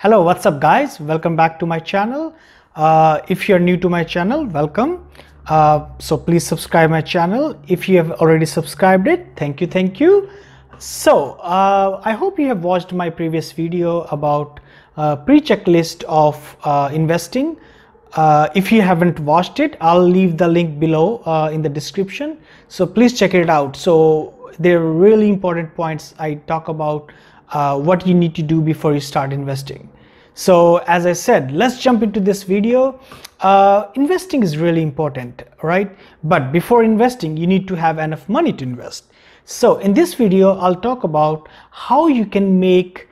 Hello, what's up guys? Welcome back to my channel. If you're new to my channel, welcome. So please subscribe my channel. If you have already subscribed it, thank you. So I hope you have watched my previous video about pre-checklist of investing. If you haven't watched it, I'll leave the link below in the description. So please check it out. So there are really important points I talk about what you need to do before you start investing. So as I said, let's jump into this video. Investing is really important, right? But before investing, you need to have enough money to invest. So in this video, I'll talk about how you can make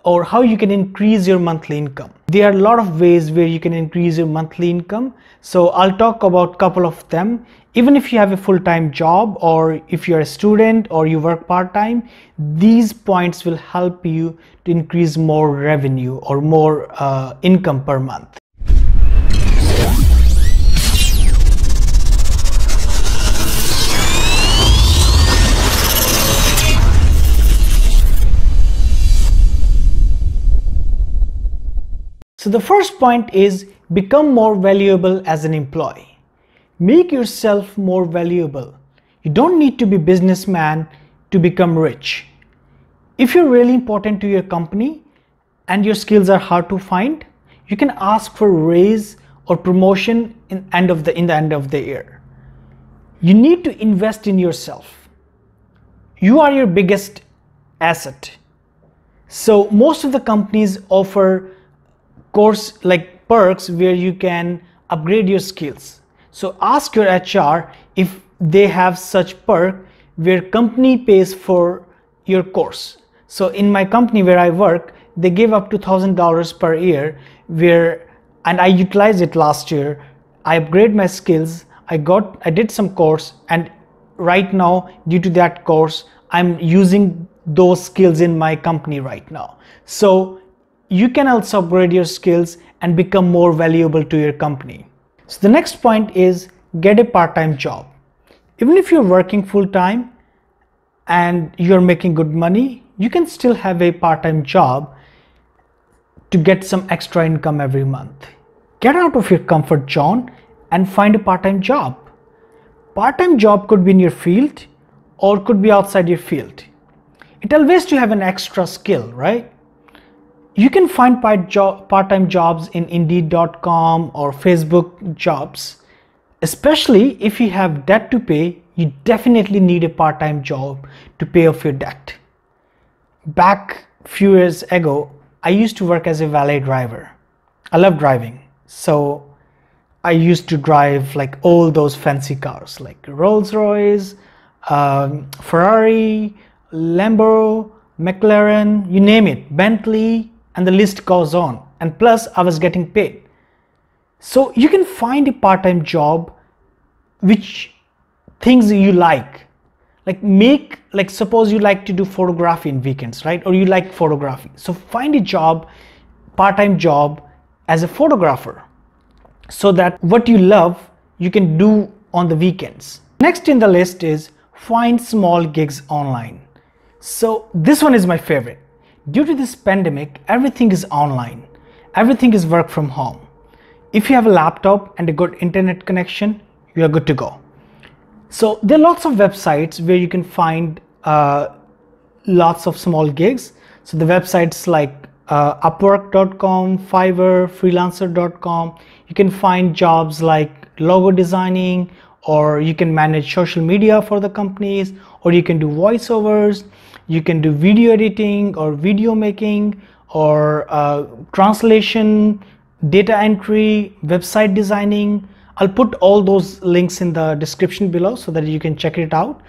or how you can increase your monthly income. There are a lot of ways where you can increase your monthly income. So I'll talk about a couple of them. Even if you have a full-time job, or if you're a student or you work part-time, these points will help you to increase more revenue or more income per month. So the first point is become more valuable as an employee. Make yourself more valuable. You don't need to be a businessman to become rich. If you're really important to your company and your skills are hard to find, you can ask for a raise or promotion in the end of the year. You need to invest in yourself. You are your biggest asset. So most of the companies offer course like perks where you can upgrade your skills. So ask your HR if they have such perk where company pays for your course. So in my company where I work, they give up to $1,000 per year and I utilized it last year. I upgrade my skills. I did some course, and right now due to that course, I'm using those skills in my company right now. So you can also upgrade your skills and become more valuable to your company. So the next point is get a part-time job. Even if you're working full-time and you're making good money, you can still have a part-time job to get some extra income every month. Get out of your comfort zone and find a part-time job. Part-time job could be in your field or could be outside your field. It always to have an extra skill, right? You can find part-time jobs in Indeed.com or Facebook jobs. Especially if you have debt to pay, you definitely need a part-time job to pay off your debt. Back a few years ago, I used to work as a valet driver. I love driving. So I used to drive like all those fancy cars like Rolls-Royce, Ferrari, Lambo, McLaren, you name it, Bentley, and the list goes on. And plus I was getting paid. So you can find a part-time job which things you like suppose you like to do photography in weekends, right? Or you like photography. So find a job, part-time job as a photographer, so that what you love you can do on the weekends. Next in the list is find small gigs online. So this one is my favorite. Due to this pandemic, everything is online. Everything is work from home. If you have a laptop and a good internet connection, you are good to go. So there are lots of websites where you can find lots of small gigs. So the websites like Upwork.com, Fiverr, Freelancer.com. You can find jobs like logo designing, or you can manage social media for the companies, or you can do voiceovers. You can do video editing or video making, or translation, data entry, website designing. I'll put all those links in the description below so that you can check it out.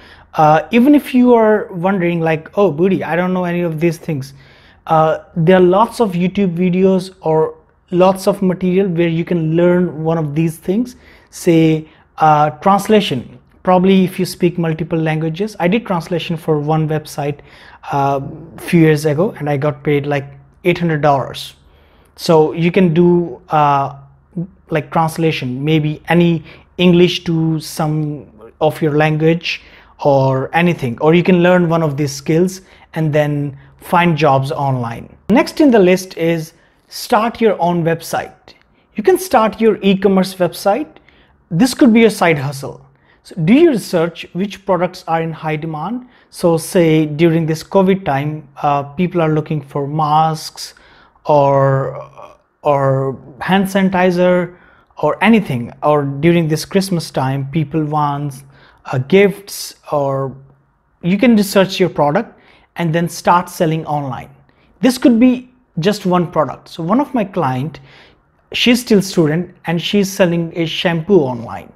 Even if you are wondering like, oh Budi, I don't know any of these things. There are lots of YouTube videos or lots of material where you can learn one of these things. Say translation. Probably if you speak multiple languages. I did translation for one website a few years ago and I got paid like $800. So you can do like translation, maybe any English to some of your language or anything, or you can learn one of these skills and then find jobs online. Next in the list is start your own website. You can start your e-commerce website. This could be your side hustle. So do your research which products are in high demand. So say during this COVID time, people are looking for masks or hand sanitizer or anything, or during this Christmas time people want gifts, or you can research your product and then start selling online. This could be just one product. So one of my client, she's still student and she's selling a shampoo online.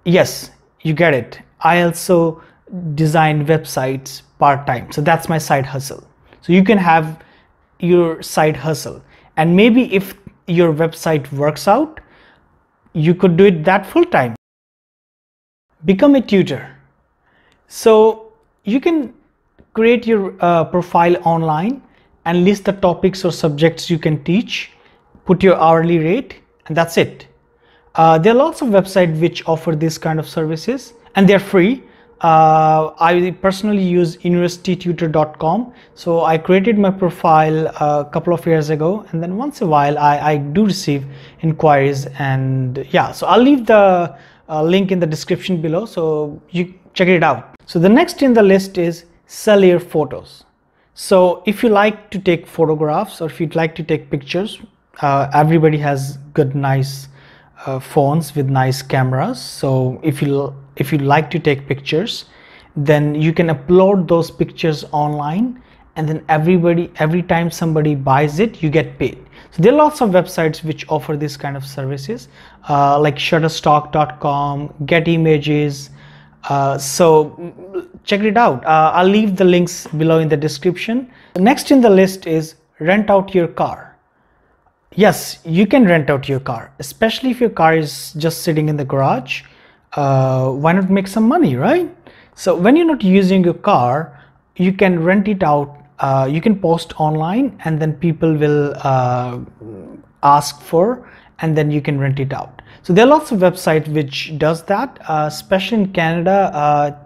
Yes, you get it. I also design websites part-time, so that's my side hustle. So you can have your side hustle, and maybe if your website works out, you could do it that full-time. Become a tutor. So you can create your profile online and list the topics or subjects you can teach, put your hourly rate, and that's it. There are lots of websites which offer this kind of services and they're free. I personally use universitytutor.com. So I created my profile a couple of years ago, and then once in a while I do receive inquiries, and yeah, so I'll leave the link in the description below, so you check it out. So the next in the list is sell your photos. So if you like to take photographs, or if you'd like to take pictures, everybody has good nice phones with nice cameras. So if you like to take pictures, then you can upload those pictures online, and then every time somebody buys it, you get paid. So there are lots of websites which offer this kind of services, like shutterstock.com, Get Images. So check it out. I'll leave the links below in the description. Next in the list is rent out your car. Yes, you can rent out your car, especially if your car is just sitting in the garage. Why not make some money, right? So when you're not using your car, you can rent it out. You can post online, and then people will ask for, and then you can rent it out. So there are lots of websites which does that, especially in Canada.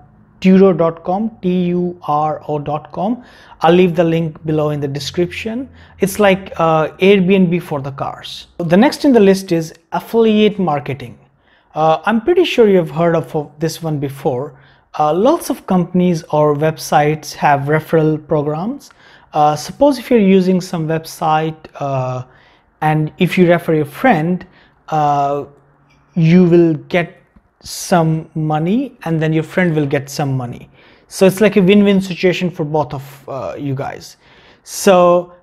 Turo.com, Turo.com. I'll leave the link below in the description. It's like Airbnb for the cars. The next in the list is affiliate marketing. I'm pretty sure you've heard of this one before. Lots of companies or websites have referral programs. Suppose if you're using some website and if you refer your friend, you will get some money, and then your friend will get some money. So it's like a win-win situation for both of you guys. So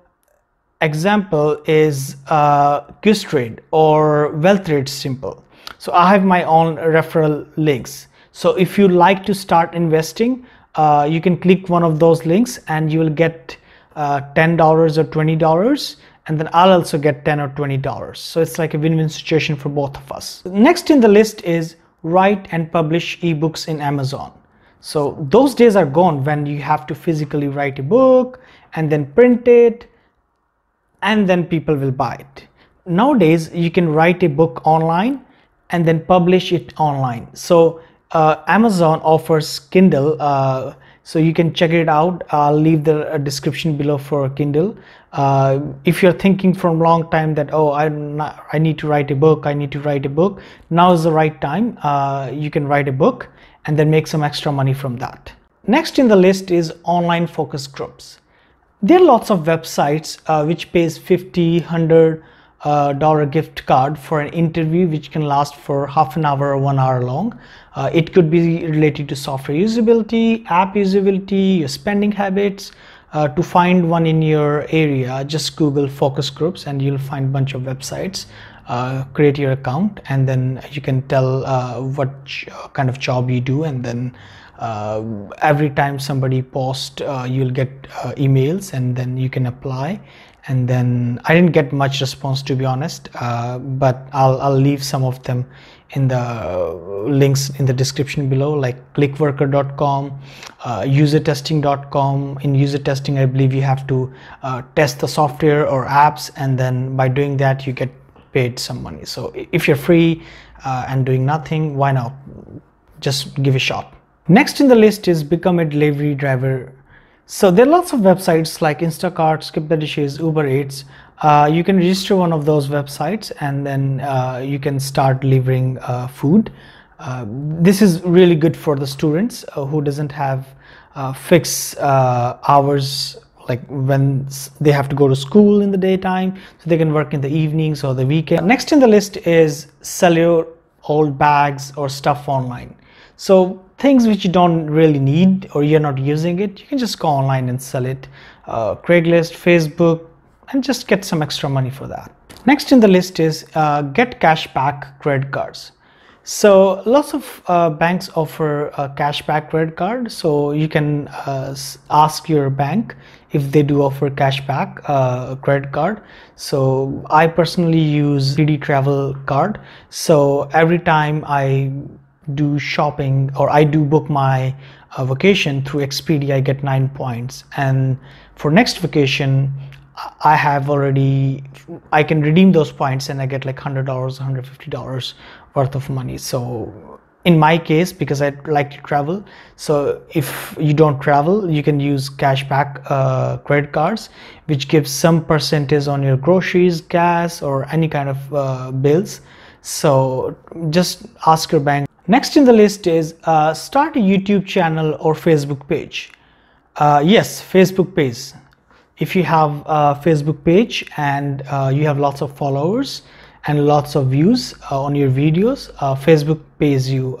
example is Questrade or WealthTrade Simple. So I have my own referral links. So if you like to start investing, you can click one of those links and you will get $10 or $20, and then I'll also get $10 or $20. So it's like a win-win situation for both of us. Next in the list is write and publish ebooks in Amazon. So those days are gone when you have to physically write a book and then print it and then people will buy it. Nowadays you can write a book online and then publish it online. So Amazon offers Kindle, so you can check it out. I'll leave the description below for Kindle. If you're thinking from a long time that, oh, I need to write a book, now is the right time. You can write a book and then make some extra money from that. Next in the list is online focus groups. There are lots of websites which pays $50, $100 gift card for an interview which can last for half an hour or 1 hour long. It could be related to software usability, app usability, your spending habits. To find one in your area, just Google focus groups and you'll find a bunch of websites. Create your account, and then you can tell what kind of job you do, and then every time somebody posts, you'll get emails, and then you can apply. And then I didn't get much response, to be honest, but I'll leave some of them in the links in the description below, like clickworker.com, usertesting.com. In user testing, I believe you have to test the software or apps, and then by doing that you get paid some money. So if you're free and doing nothing, why not just give a shot. Next in the list is become a delivery driver. So there are lots of websites like Instacart, Skip the Dishes, Uber Eats. you can register one of those websites, and then you can start delivering food. This is really good for the students who doesn't have fixed hours, like when they have to go to school in the daytime, so they can work in the evenings or the weekend. Next in the list is sell your old bags or stuff online. So things which you don't really need or you're not using it, you can just go online and sell it. Craigslist, Facebook, and just get some extra money for that. Next in the list is get cashback credit cards. So lots of banks offer a cashback credit card, so you can ask your bank if they do offer cashback credit card. So I personally use TD Travel card. So every time I do shopping or I do book my vacation through Expedia, I get 9 points, and for next vacation I can redeem those points and I get like $100, $150 worth of money. So in my case, because I like to travel, so if you don't travel, you can use cashback credit cards, which gives some percentage on your groceries, gas, or any kind of bills. So just ask your bank. Next in the list is start a YouTube channel or Facebook page. Yes, Facebook page. If you have a Facebook page and you have lots of followers and lots of views on your videos, Facebook pays you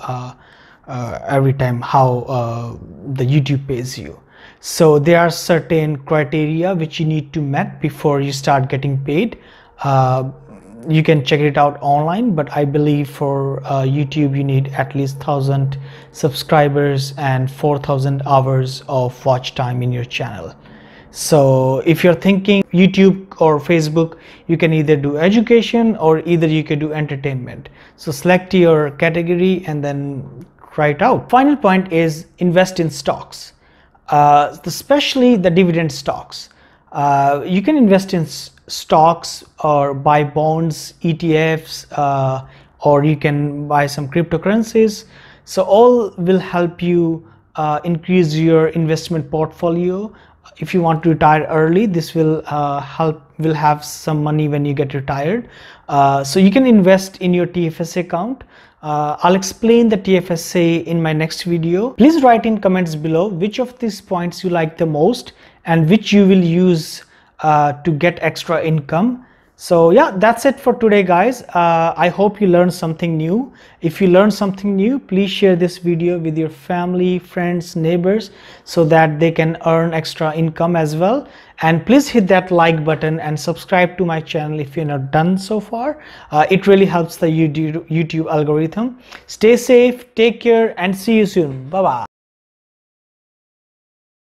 every time how the YouTube pays you. So there are certain criteria which you need to meet before you start getting paid. You can check it out online, but I believe for YouTube you need at least 1,000 subscribers and 4,000 hours of watch time in your channel. So if you're thinking YouTube or Facebook, you can either do education or either you can do entertainment. So select your category and then try it out. Final point is invest in stocks, especially the dividend stocks. You can invest in stocks or buy bonds, ETFs, or you can buy some cryptocurrencies. So all will help you increase your investment portfolio. If you want to retire early, this will have some money when you get retired. So you can invest in your TFSA account. I'll explain the TFSA in my next video. Please write in comments below which of these points you like the most and which you will use to get extra income. So yeah, that's it for today, guys. I hope you learned something new. If you learned something new, please share this video with your family, friends, neighbors, so that they can earn extra income as well. And please hit that like button and subscribe to my channel if you're not done so far. It really helps the YouTube algorithm. Stay safe, take care, and see you soon. Bye bye.